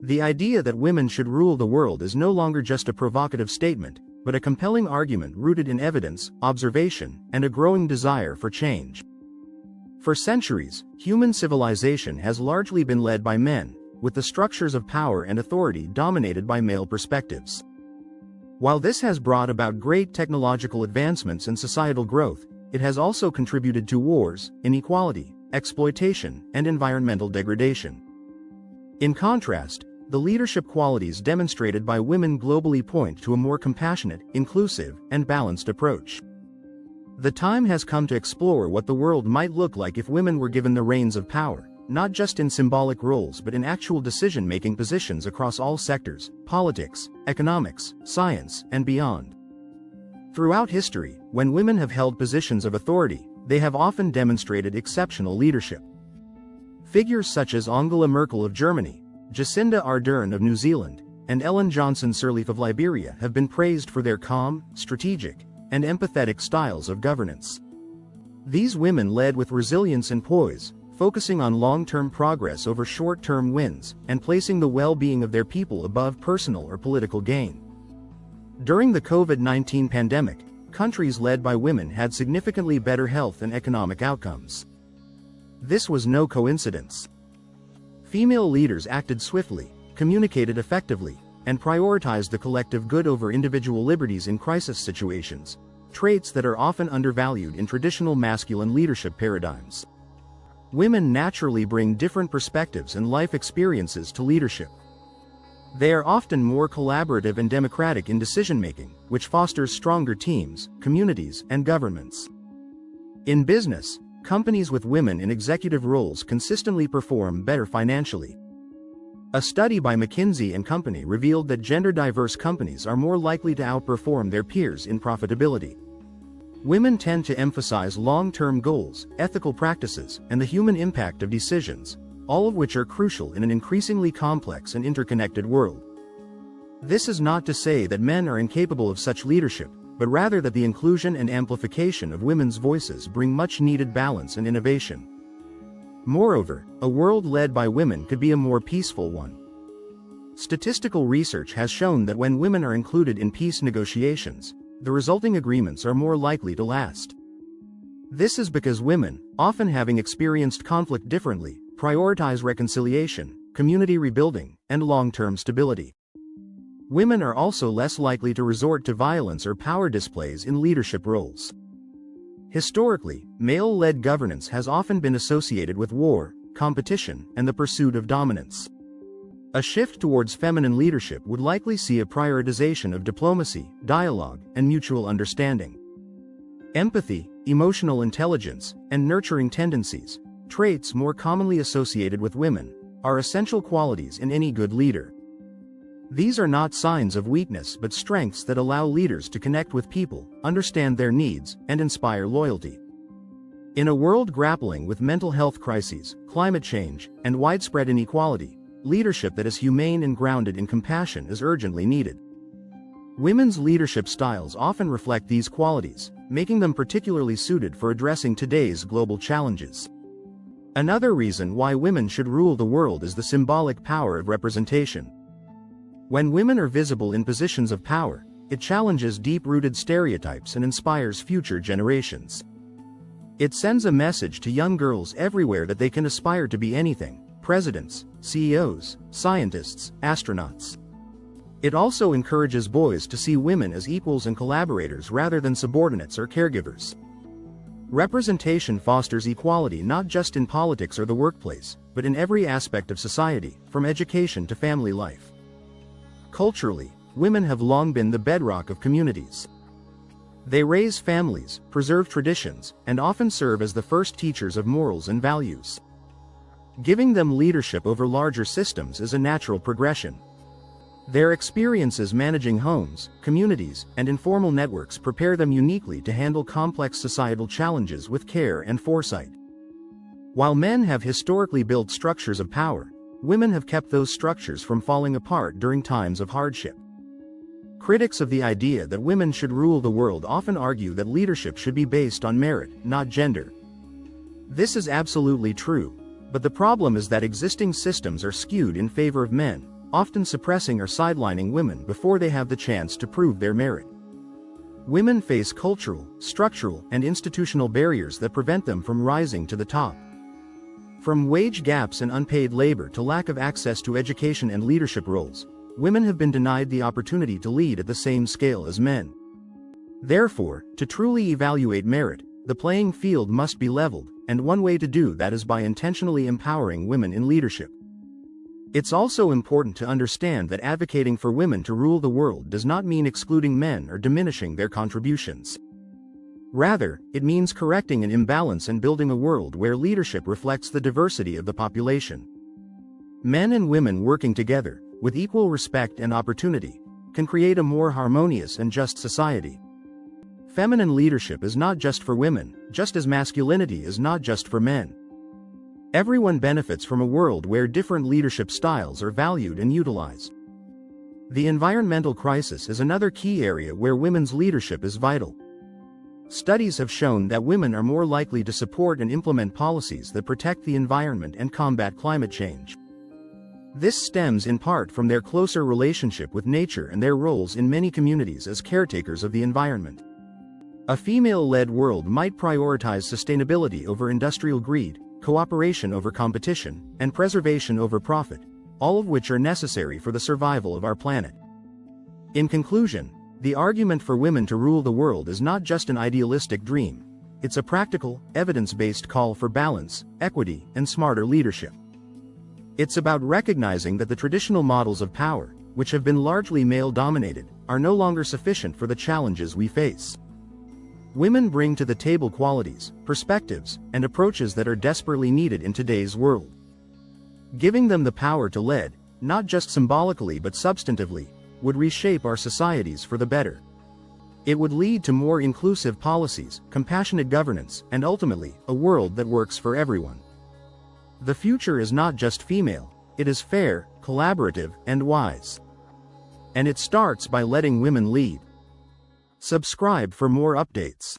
The idea that women should rule the world is no longer just a provocative statement, but a compelling argument rooted in evidence, observation, and a growing desire for change. For centuries, human civilization has largely been led by men, with the structures of power and authority dominated by male perspectives. While this has brought about great technological advancements and societal growth, it has also contributed to wars, inequality, exploitation, and environmental degradation. In contrast, the leadership qualities demonstrated by women globally point to a more compassionate, inclusive, and balanced approach. The time has come to explore what the world might look like if women were given the reins of power, not just in symbolic roles but in actual decision-making positions across all sectors: politics, economics, science, and beyond. Throughout history, when women have held positions of authority, they have often demonstrated exceptional leadership. Figures such as Angela Merkel of Germany, Jacinda Ardern of New Zealand, and Ellen Johnson Sirleaf of Liberia have been praised for their calm, strategic, and empathetic styles of governance. These women led with resilience and poise, focusing on long-term progress over short-term wins, and placing the well-being of their people above personal or political gain. During the COVID-19 pandemic, countries led by women had significantly better health and economic outcomes. This was no coincidence. Female leaders acted swiftly, communicated effectively, and prioritized the collective good over individual liberties in crisis situations, traits that are often undervalued in traditional masculine leadership paradigms. Women naturally bring different perspectives and life experiences to leadership. They are often more collaborative and democratic in decision-making, which fosters stronger teams, communities, and governments. In business, companies with women in executive roles consistently perform better financially. A study by McKinsey & Company revealed that gender-diverse companies are more likely to outperform their peers in profitability. Women tend to emphasize long-term goals, ethical practices, and the human impact of decisions, all of which are crucial in an increasingly complex and interconnected world. This is not to say that men are incapable of such leadership, but rather that the inclusion and amplification of women's voices bring much-needed balance and innovation. Moreover, a world led by women could be a more peaceful one. Statistical research has shown that when women are included in peace negotiations, the resulting agreements are more likely to last. This is because women, often having experienced conflict differently, prioritize reconciliation, community rebuilding, and long-term stability. Women are also less likely to resort to violence or power displays in leadership roles. Historically, male-led governance has often been associated with war, competition, and the pursuit of dominance. A shift towards feminine leadership would likely see a prioritization of diplomacy, dialogue, and mutual understanding. Empathy, emotional intelligence, and nurturing tendencies, traits more commonly associated with women, are essential qualities in any good leader. These are not signs of weakness but strengths that allow leaders to connect with people, understand their needs, and inspire loyalty. In a world grappling with mental health crises, climate change, and widespread inequality, leadership that is humane and grounded in compassion is urgently needed. Women's leadership styles often reflect these qualities, making them particularly suited for addressing today's global challenges. Another reason why women should rule the world is the symbolic power of representation. When women are visible in positions of power, it challenges deep-rooted stereotypes and inspires future generations. It sends a message to young girls everywhere that they can aspire to be anything: presidents, CEOs, scientists, astronauts. It also encourages boys to see women as equals and collaborators rather than subordinates or caregivers. Representation fosters equality not just in politics or the workplace, but in every aspect of society, from education to family life. Culturally, women have long been the bedrock of communities. They raise families, preserve traditions, and often serve as the first teachers of morals and values. Giving them leadership over larger systems is a natural progression. Their experiences managing homes, communities, and informal networks prepare them uniquely to handle complex societal challenges with care and foresight. While men have historically built structures of power, women have kept those structures from falling apart during times of hardship. Critics of the idea that women should rule the world often argue that leadership should be based on merit, not gender. This is absolutely true, but the problem is that existing systems are skewed in favor of men, often suppressing or sidelining women before they have the chance to prove their merit. Women face cultural, structural, and institutional barriers that prevent them from rising to the top. From wage gaps and unpaid labor to lack of access to education and leadership roles, women have been denied the opportunity to lead at the same scale as men. Therefore, to truly evaluate merit, the playing field must be leveled, and one way to do that is by intentionally empowering women in leadership. It's also important to understand that advocating for women to rule the world does not mean excluding men or diminishing their contributions. Rather, it means correcting an imbalance and building a world where leadership reflects the diversity of the population. Men and women working together, with equal respect and opportunity, can create a more harmonious and just society. Feminine leadership is not just for women, just as masculinity is not just for men. Everyone benefits from a world where different leadership styles are valued and utilized. The environmental crisis is another key area where women's leadership is vital. Studies have shown that women are more likely to support and implement policies that protect the environment and combat climate change. This stems in part from their closer relationship with nature and their roles in many communities as caretakers of the environment. A female-led world might prioritize sustainability over industrial greed, cooperation over competition, and preservation over profit, all of which are necessary for the survival of our planet. In conclusion, the argument for women to rule the world is not just an idealistic dream, it's a practical, evidence-based call for balance, equity, and smarter leadership. It's about recognizing that the traditional models of power, which have been largely male-dominated, are no longer sufficient for the challenges we face. Women bring to the table qualities, perspectives, and approaches that are desperately needed in today's world. Giving them the power to lead, not just symbolically but substantively, would reshape our societies for the better. It would lead to more inclusive policies, compassionate governance, and ultimately, a world that works for everyone. The future is not just female, it is fair, collaborative, and wise. And it starts by letting women lead. Subscribe for more updates.